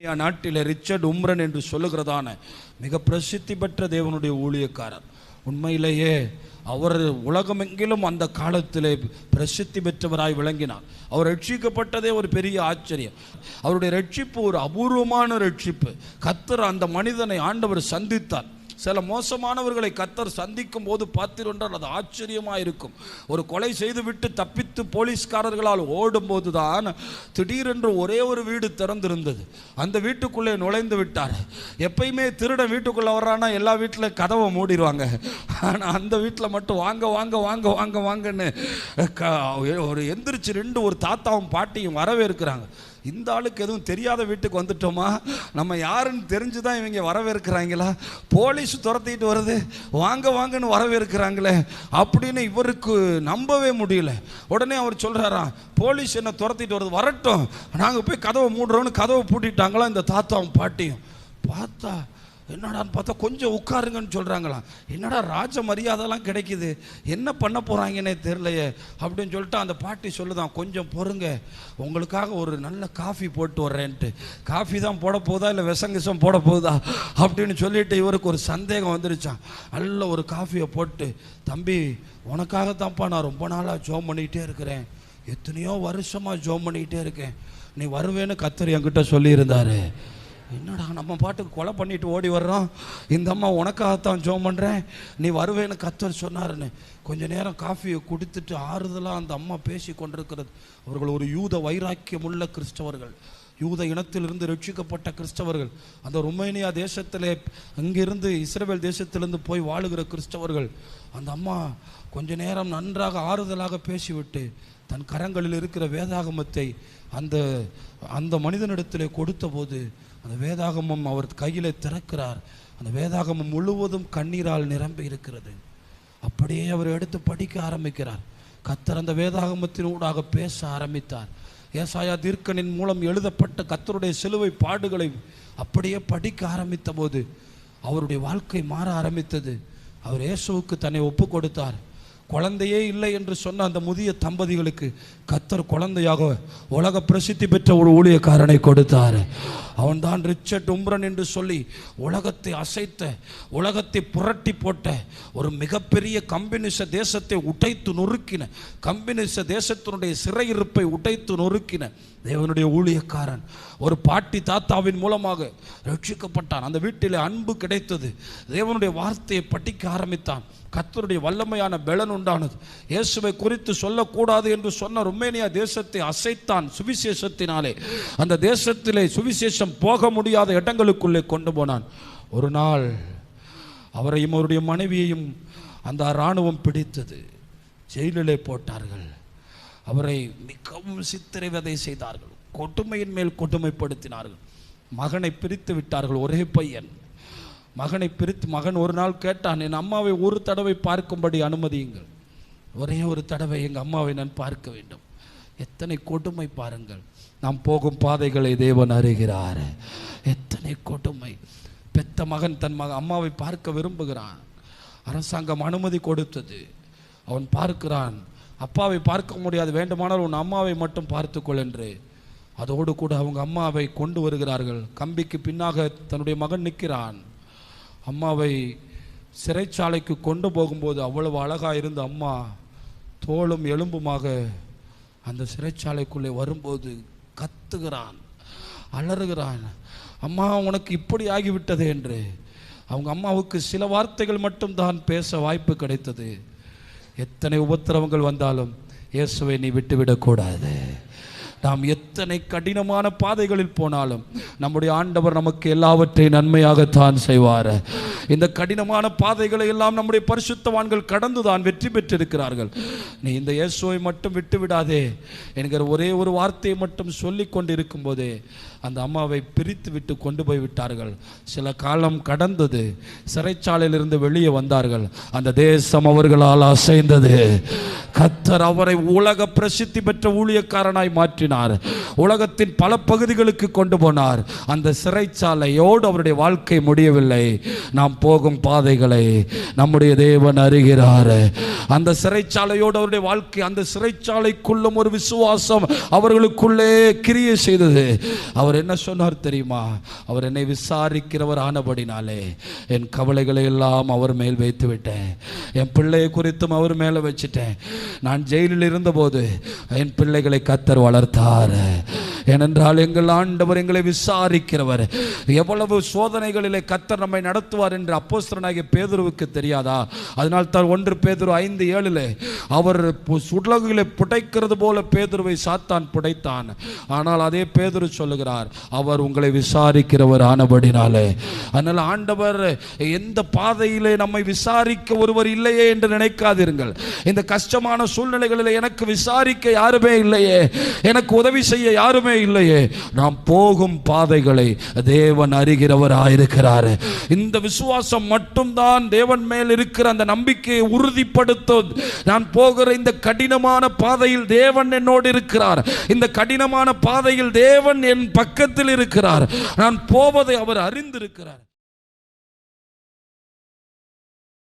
நாட்டில் ரிச்சர்ட் உம்ரன் என்று சொல்லுகிறதான மிக பிரசித்தி பெற்ற தேவனுடைய ஊழியக்காரர். உண்மையிலேயே அவர் உலகமெங்கிலும் அந்த காலத்திலே பிரசித்தி பெற்றவராய் விளங்கினார். அவர் ரட்சிக்கப்பட்டதே ஒரு பெரிய ஆச்சரியம். அவருடைய ரட்சிப்பு ஒரு அபூர்வமான ரட்சிப்பு. கர்த்தர் அந்த மனிதனை ஆண்டவர் சந்தித்தார். சில மோசமானவர்களை கர்த்தர் சந்திக்கும் போது பார்த்தீர்கள், அது ஆச்சரியமாக இருக்கும். ஒரு கொலை செய்துவிட்டு தப்பித்து போலீஸ்காரர்களால் ஓடும்போது தான் திடீரென்று ஒரே ஒரு வீடு திறந்திருந்தது. அந்த வீட்டுக்குள்ளே நுழைந்து விட்டார். எப்பயுமே திருடன் வீட்டுக்குள்ளே வர்றான்னா எல்லா வீட்டில் கதவை மூடிடுவாங்க. ஆனால் அந்த வீட்டில் மட்டும் வாங்க வாங்க வாங்க வாங்க வாங்கன்னு ஒரு எந்திரிச்சு ஒரு தாத்தாவும் பாட்டியும் வரவேற்கிறாங்க. இந்த ஆளுக்கு எதுவும் தெரியாத வீட்டுக்கு வந்துட்டோமா, நம்ம யாருன்னு தெரிஞ்சுதான் இவங்க வரவேற்கிறாங்களா, போலீஸ் துரத்திட்டு வருது, வாங்க வாங்கன்னு வரவேற்கிறாங்களே அப்படின்னு இவருக்கு நம்பவே முடியல. உடனே அவர் சொல்றாராம், போலீஸ் என்ன துரத்திட்டு வருது, வரட்டும், நாங்கள் போய் கதவை மூடுறோன்னு கதவை பூட்டிட்டாங்களா இந்த தாத்தாவும் பாட்டியும். பார்த்தா என்னடான்னு பார்த்தா கொஞ்சம் உட்காருங்கன்னு சொல்கிறாங்களாம். என்னடா ராஜ மரியாதைலாம் கிடைக்குது, என்ன பண்ண போகிறாங்கன்னே தெரிலையே அப்படின்னு சொல்லிட்டு அந்த பாட்டி சொல்லுதான், கொஞ்சம் பொறுங்க, உங்களுக்காக ஒரு நல்ல காஃபி போட்டு வர்றேன்ட்டு. காஃபி தான் போட போகுதா இல்லை விஷம் போட போகுதா அப்படின்னு சொல்லிட்டு இவருக்கு ஒரு சந்தேகம் வந்துருச்சான். நல்ல ஒரு காஃபியை போட்டு, தம்பி உனக்காகத்தான்ப்பா நான் ரொம்ப நாளாக ஜோம் பண்ணிக்கிட்டே இருக்கிறேன், எத்தனையோ வருஷமாக ஜோம் பண்ணிக்கிட்டே இருக்கேன், நீ வருவேன்னு கர்த்தர் என்கிட்ட சொல்லியிருந்தாரு. என்னடா நம்ம பாட்டுக்கு கொலை பண்ணிட்டு ஓடி வர்றோம், இந்த அம்மா உனக்காகத்தான் ஜோம் பண்ணுறேன், நீ வருவேன்னு கர்த்தர் சொன்னாருன்னு. கொஞ்ச நேரம் காஃபியை குடித்துட்டு ஆறுதலாக அந்த அம்மா பேசி கொண்டிருக்கிறது. அவர்கள் ஒரு யூத வைராக்கியமுள்ள கிறிஸ்தவர்கள், யூத இனத்திலிருந்து ரட்சிக்கப்பட்ட கிறிஸ்தவர்கள். அந்த ருமேனியா தேசத்திலே அங்கிருந்து இஸ்ரவேல் தேசத்திலிருந்து போய் வாழுகிற கிறிஸ்தவர்கள். அந்த அம்மா கொஞ்ச நேரம் நன்றாக ஆறுதலாக பேசிவிட்டு தன் கரங்களில் இருக்கிற வேதாகமத்தை அந்த மனிதனிடத்திலே கொடுத்த போது அந்த வேதாகமம் அவர் கையில் திறக்கிறார். அந்த வேதாகமம் முழுவதும் கண்ணீரால் நிரம்பி இருக்கிறது. அப்படியே அவர் எடுத்து படிக்க ஆரம்பிக்கிறார். கர்த்தர் அந்த வேதாகமத்தினூடாக பேச ஆரம்பித்தார். ஏசாயா தீர்க்கனின் மூலம் எழுதப்பட்ட கர்த்தருடைய சிலுவை பாடுகளை அப்படியே படிக்க ஆரம்பித்த போது அவருடைய வாழ்க்கை மாற ஆரம்பித்தது. அவர் இயேசுவுக்கு தன்னை ஒப்பு கொடுத்தார். குழந்தையே இல்லை என்று சொன்ன அந்த முதிய தம்பதிகளுக்கு கர்த்தர் குழந்தையாக உலக பிரசித்தி பெற்ற ஒரு ஊழியக்காரனை கொடுத்தார். அவன் தான் ரிச்சர்ட் உம்ரன் என்று சொல்லி உலகத்தை அசைத்த, உலகத்தை புரட்டி போட்ட, ஒரு மிகப்பெரிய கம்யூனிச தேசத்தை உடைத்து நொறுக்கின, கம்யூனிச தேசத்தினுடைய சிறையிருப்பை உடைத்து நொறுக்கின தேவனுடைய ஊழியக்காரன். ஒரு பாட்டி தாத்தாவின் மூலமாக ரட்சிக்கப்பட்டான். அந்த வீட்டில் அன்பு கிடைத்தது. தேவனுடைய வார்த்தையை படிக்க ஆரம்பித்தான். கர்த்தருடைய வல்லமையான பெலன் உண்டானது. இயேசுவை குறித்து சொல்லக்கூடாது என்று சொன்ன ருமேனியா தேசத்தை அசைத்தான் சுவிசேஷத்தினாலே. அந்த தேசத்திலே சுவிசேஷம் போக முடியாத இடங்களுக்குள்ளே கொண்டு போனான். ஒரு நாள் அவரையும் அவருடைய மனைவியையும் அந்த இராணுவம் பிடித்தது, ஜெயிலிலே போட்டார்கள். அவரை மிகவும் சித்திரவதை செய்தார்கள், கொடுமையின் மேல் கொடுமைப்படுத்தினார்கள். மகனை பிரித்து விட்டார்கள். ஒரே பையன். மகனை பிரித்து, மகன் ஒரு நாள் கேட்டான், என் அம்மாவை ஒரு தடவை பார்க்கும்படி அனுமதியுங்கள், ஒரே ஒரு தடவை எங்கள் அம்மாவை நான் பார்க்க வேண்டும். எத்தனை கொடுமை பாருங்கள். நாம் போகும் பாதைகளை தேவன் அறிகிறார். எத்தனை கொடுமை. பெத்த மகன் தன் அம்மாவை பார்க்க விரும்புகிறான். அரசாங்கம் அனுமதி கொடுத்தது. அவன் பார்க்கிறான். அப்பாவை பார்க்க முடியாது, வேண்டுமானால் உன் அம்மாவை மட்டும் பார்த்துக்கொள் என்று. அதோடு கூட அவங்க அம்மாவை கொண்டு வருகிறார்கள். கம்பிக்கு பின்னாக தன்னுடைய மகன் நிற்கிறான். அம்மாவை சிறைச்சாலைக்கு கொண்டு போகும்போது அவ்வளவு அழகாக இருந்த அம்மா தோளும் எலும்புமாக அந்த சிறைச்சாலைக்குள்ளே வரும்போது கத்துகிறான், அலறுகிறான், அம்மா உனக்கு இப்படி ஆகிவிட்டது என்று. அவங்க அம்மாவுக்கு சில வார்த்தைகள் மட்டும் தான் பேச வாய்ப்பு கிடைத்தது. எத்தனை உபத்திரவங்கள் வந்தாலும் இயேசுவை நீ விட்டுவிடக்கூடாது. நாம் எத்தனை கடினமான பாதைகளில் போனாலும் நம்முடைய ஆண்டவர் நமக்கு எல்லாவற்றையும் நன்மையாகத்தான் செய்வார். இந்த கடினமான பாதைகளை எல்லாம் நம்முடைய பரிசுத்தவான்கள் கடந்துதான் வெற்றி பெற்றிருக்கிறார்கள். நீ இந்த இயேசுவை மட்டும் விட்டு விடாதே என்கிற ஒரே ஒரு வார்த்தையை மட்டும் சொல்லி கொண்டு இருக்கும் போதே அந்த அம்மாவை பிரித்து விட்டு கொண்டு போய் விட்டார்கள். சில காலம் கடந்தது. சிறைச்சாலையிலிருந்து வெளியே வந்தார்கள். அந்த தேசம் அவர்களால் அசைந்தது. கர்த்தர் அவரை உலக பிரசித்தி பெற்ற ஊழியக்காரனாய் மாற்றினார். உலகத்தின் பல பகுதிகளுக்கு கொண்டு போனார். அந்த சிறைச்சாலையோடு அவருடைய வாழ்க்கை முடியவில்லை. நாம் போகும் பாதைகளை நம்முடைய தேவன் அறிகிறார். அந்த சிறைச்சாலையோடு அவருடைய வாழ்க்கை, அந்த சிறைச்சாலைக்குள்ளும் ஒரு விசுவாசம் அவர்களுக்குள்ளே கிரியை செய்தது. அவர் அவர் என்ன சொன்னார் தெரியுமா? அவர் என்னை விசாரிக்கிறவர் ஆனபடினாலே என் கவலைகளை எல்லாம் அவர் மேல் வைத்து விட்டேன். என் பிள்ளையை குறித்தும் அவர் மேலே வச்சுட்டேன். நான் ஜெயிலில் இருந்தபோது என் பிள்ளைகளை கர்த்தர் வளர்த்தார். ஏனென்றால் எங்கள் ஆண்டவர் எங்களை விசாரிக்கிறவர். எவ்வளவு சோதனைகளிலே கர்த்தர் நம்மை நடத்துவார் என்று அப்போஸ்தலனாகிய பேதுருவுக்கு தெரியாதா? அதனால் தான் 1 பேதுரு 5:7 அவர் சுடலகுகளை புடைக்கிறது போல பேதுருவை சாத்தான் புடைத்தான். ஆனால் அதே பேதுரு சொல்லுகிறார், அவர் உங்களை விசாரிக்கிறவர் ஆனபடினாலே. அதனால் ஆண்டவர் எந்த பாதையிலே நம்மை விசாரிக்க ஒருவர் இல்லையே என்று நினைக்காதீர்கள். இந்த கஷ்டமான சூழ்நிலைகளில் எனக்கு விசாரிக்க யாருமே இல்லையே, எனக்கு உதவி செய்ய யாருமே இல்லையே. நாம் போகும் பாதைகளை தேவன் அறிகிறவராயிருக்கிறார். இந்த விசுவாசம் மட்டும்தான் தேவன் மேல் இருக்கிற அந்த நம்பிக்கையை உறுதிப்படுத்தும். நான் போகிற இந்த கடினமான பாதையில் தேவன் என்னோடு இருக்கிறார். இந்த கடினமான பாதையில் தேவன் என் பக்கத்தில் இருக்கிறார். நான் போவதை அவர் அறிந்திருக்கிறார்.